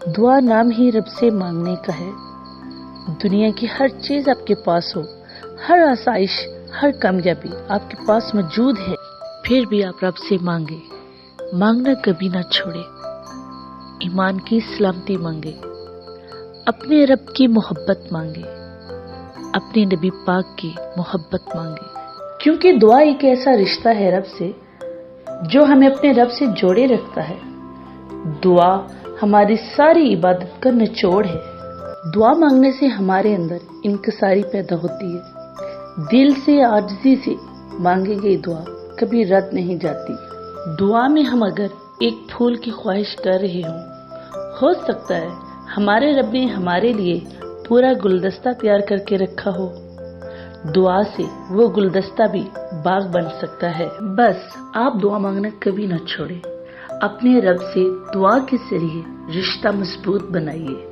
دعا نام ہی رب سے مانگنے کا ہے۔ دنیا کی ہر چیز آپ کے پاس ہو، ہر آسائش، ہر کامیابی آپ کے پاس موجود ہے، پھر بھی آپ رب سے مانگے، مانگنا کبھی نہ چھوڑے، ایمان کی سلامتی مانگے، اپنے رب کی محبت مانگے، اپنے نبی پاک کی محبت مانگے، کیونکہ دعا ایک ایسا رشتہ ہے رب سے جو ہمیں اپنے رب سے جوڑے رکھتا ہے۔ دعا ہماری ساری عبادت کا نچوڑ ہے۔ دعا مانگنے سے ہمارے اندر انکساری پیدا ہوتی ہے۔ دل سے عاجزی سے مانگی گئی دعا کبھی رد نہیں جاتی۔ دعا میں ہم اگر ایک پھول کی خواہش کر رہے ہوں، ہو سکتا ہے ہمارے رب نے ہمارے لیے پورا گلدستہ تیار کر کے رکھا ہو۔ دعا سے وہ گلدستہ بھی باغ بن سکتا ہے۔ بس آپ دعا مانگنا کبھی نہ چھوڑیں، اپنے رب سے دعا کے ذریعے رشتہ مضبوط بنائیے۔